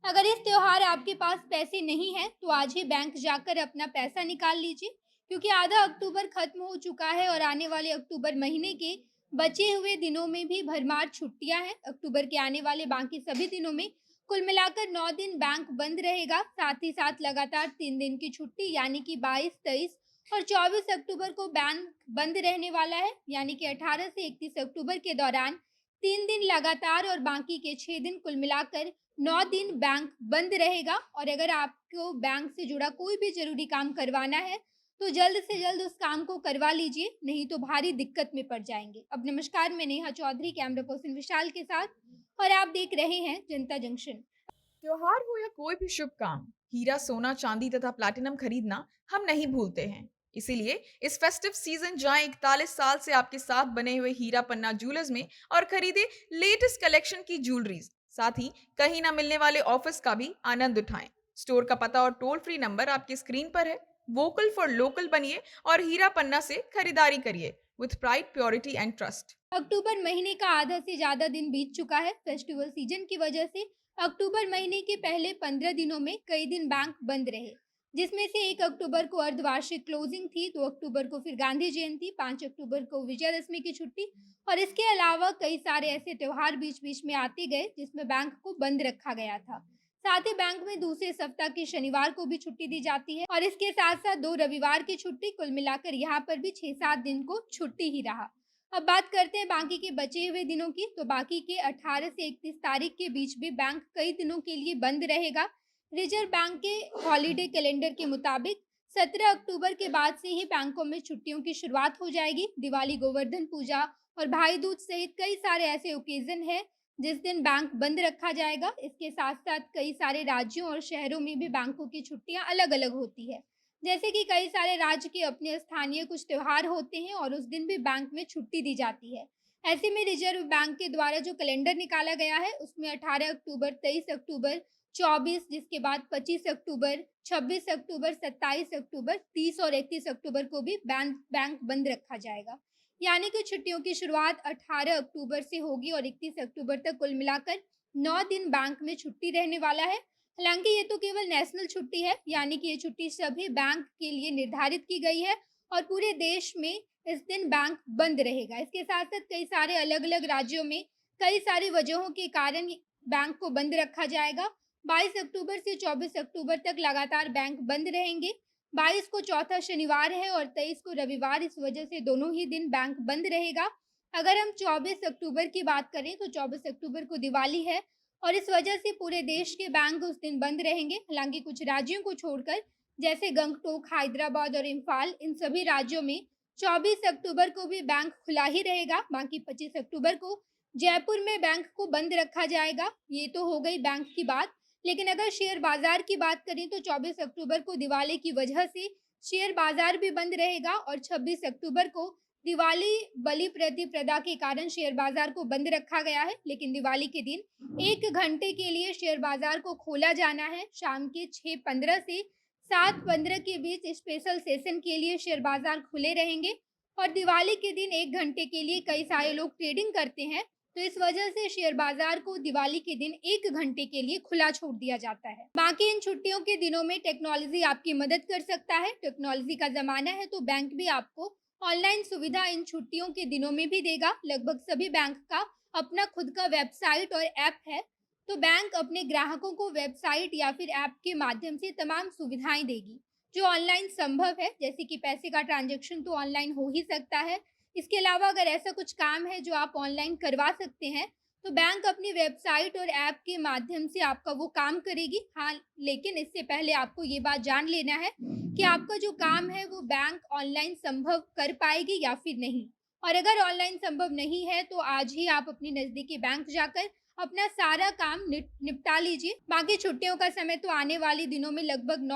अगर इस त्योहार आपके पास पैसे नहीं हैं, तो आज ही बैंक जाकर अपना पैसा निकाल लीजिए, क्योंकि आधा अक्टूबर खत्म हो चुका है और आने वाले अक्टूबर महीने के बचे हुए दिनों में भी भरमार छुट्टियां हैं। अक्टूबर के आने वाले बाकी सभी दिनों में कुल मिलाकर 9 दिन बैंक बंद रहेगा। साथ ही साथ लगातार 3 दिन की छुट्टी यानी कि 22, 23 और 24 अक्टूबर को बैंक बंद रहने वाला है, यानी कि 18 से 31 अक्टूबर के दौरान 3 दिन लगातार और बाकी के 6 दिन कुल मिलाकर 9 दिन बैंक बंद रहेगा। और अगर आपको बैंक से जुड़ा कोई भी ज़रूरी काम करवाना है, तो जल्द से जल्द उस काम को करवा लीजिए, नहीं तो भारी दिक्कत में पड़ जाएँगे। अब नमस्कार, मैं नेहा चौधरी कैमरा पर्सन विशाल के साथ और आप देख रहे हैं जनता जंक्शन। त्योहार हो या कोई भी शुभ काम, हीरा, सोना, चांदी तथा प्लैटिनम खरीदना हम नहीं भूलते हैं। इसीलिए इस फेस्टिव सीजन जाएं 41 साल से आपके साथ बने हुए हीरा पन्ना ज्वेलर्स में और खरीदे लेटेस्ट कलेक्शन की ज्वेलरीज। साथ ही कहीं ना मिलने वाले ऑफर्स का भी आनंद उठाएं। स्टोर का पता और टोल फ्री नंबर आपकी स्क्रीन पर है। वोकल फॉर लोकल बनिए और हीरा पन्ना से खरीदारी करिए with pride, purity and trust. अक्टूबर महीने का आधा से ज़्यादा दिन बीत चुका है। फेस्टिवल सीजन की वजह से अक्टूबर महीने के पहले 15 दिनों में कई दिन बैंक बंद रहे, जिसमें से 1 अक्टूबर को अर्धवार्षिक क्लोजिंग थी, 2 अक्टूबर को फिर गांधी जयंती, 5 अक्टूबर को विजयदशमी की छुट्टी और इसके अलावा कई सारे ऐसे त्योहार बीच-बीच में आते गए जिसमें बैंक को बंद रखा गया था। साथ ही बैंक में दूसरे सप्ताह के शनिवार को भी छुट्टी दी जाती है और इसके साथ-साथ 2 रविवार की छुट्टी, कुल मिलाकर यहाँ पर भी 6-7 दिन को छुट्टी ही रहा। अब बात करते हैं बाकी के बचे हुए दिनों की, तो बाकी के 18 से 31 तारीख के बीच भी बैंक कई दिनों के लिए बंद रहेगा। रिजर्व बैंक के हॉलिडे कैलेंडर के मुताबिक 17 अक्टूबर के बाद से ही बैंकों में छुट्टियों की शुरुआत हो जाएगी। दिवाली, गोवर्धन पूजा और भाई दूज सहित कई सारे ऐसे ओकेजन हैं जिस दिन बैंक बंद रखा जाएगा। इसके साथ-साथ कई सारे राज्यों और शहरों में भी बैंकों की छुट्टियां अलग-अलग होती है। जैसे कि कई सारे राज्य के अपने स्थानीय कुछ त्योहार होते हैं और उस दिन भी बैंक में छुट्टी दी जाती है। ऐसे में रिजर्व बैंक के द्वारा जो कैलेंडर निकाला गया है, उसमें 18 अक्टूबर, 23 अक्टूबर, 24, जिसके बाद 25 अक्टूबर, 26 अक्टूबर, 27 अक्टूबर, 30 और 31 अक्टूबर को भी बैंक बंद रखा जाएगा। यानी कि छुट्टियों की शुरुआत 18 अक्टूबर से होगी और 31 अक्टूबर तक कुल मिलाकर 9 दिन बैंक में छुट्टी रहने वाला है। हालांकि ये तो केवल नेशनल छुट्टी है, यानी कि ये छुट्टी सभी बैंक के लिए निर्धारित की गई है और पूरे देश में इस दिन बैंक बंद रहेगा। इसके साथ साथ कई सारे अलग अलग राज्यों में कई सारी वजहों के कारण बैंक को बंद रखा जाएगा। 22 अक्टूबर से 24 अक्टूबर तक लगातार बैंक बंद रहेंगे। 22 को चौथा शनिवार है और 23 को रविवार, इस वजह से दोनों ही दिन बैंक बंद रहेगा। अगर हम 24 अक्टूबर की बात करें तो 24 अक्टूबर को दिवाली है और इस वजह से पूरे देश के बैंक उस दिन बंद रहेंगे। हालांकि कुछ राज्यों को छोड़कर, जैसे गंगटोक, हैदराबाद और इम्फाल, इन सभी राज्यों में 24 अक्टूबर को भी बैंक खुला ही रहेगा। बाकी 25 अक्टूबर को जयपुर में बैंक को बंद रखा जाएगा। ये तो हो गई बैंक की बात। लेकिन अगर शेयर बाजार की बात करें तो 24 अक्टूबर को दिवाली की वजह से शेयर बाजार भी बंद रहेगा और 26 अक्टूबर को दिवाली बलि प्रतिपदा के कारण शेयर बाजार को बंद रखा गया है। लेकिन दिवाली के दिन 1 घंटे के लिए शेयर बाजार को खोला जाना है। शाम के 6:15 से 7:15 के बीच स्पेशल सेशन के लिए शेयर बाजार खुले रहेंगे और दिवाली के दिन 1 घंटे के लिए कई सारे लोग ट्रेडिंग करते हैं, तो इस वजह से शेयर बाजार को दिवाली के दिन 1 घंटे के लिए खुला छोड़ दिया जाता है। बाकी इन छुट्टियों के दिनों में टेक्नोलॉजी आपकी मदद कर सकता है। टेक्नोलॉजी का ज़माना है, तो बैंक भी आपको ऑनलाइन सुविधा इन छुट्टियों के दिनों में भी देगा। लगभग सभी बैंक का अपना खुद का वेबसाइट और ऐप है, तो बैंक अपने ग्राहकों को वेबसाइट या फिर ऐप के माध्यम से तमाम सुविधाएं देगी जो ऑनलाइन संभव है। जैसे कि पैसे का ट्रांजैक्शन तो ऑनलाइन हो ही सकता है। इसके अलावा अगर ऐसा कुछ काम है जो आप ऑनलाइन करवा सकते हैं, तो बैंक अपनी वेबसाइट और ऐप के माध्यम से आपका वो काम करेगी। हाँ, लेकिन इससे पहले आपको ये बात जान लेना है कि आपका जो काम है वो बैंक ऑनलाइन संभव कर पाएगी या फिर नहीं। और अगर ऑनलाइन संभव नहीं है, तो आज ही आप अपनी नज़दीकी बैंक जाकर अपना सारा काम निपटा लीजिए। बाकी छुट्टियों का समय तो आने वाले दिनों में लगभग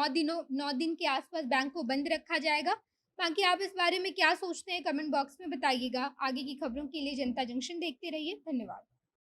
9 दिन के आसपास बैंक को बंद रखा जाएगा। बाकी आप इस बारे में क्या सोचते हैं, कमेंट बॉक्स में बताइएगा। आगे की खबरों के लिए जनता जंक्शन देखते रहिए। धन्यवाद।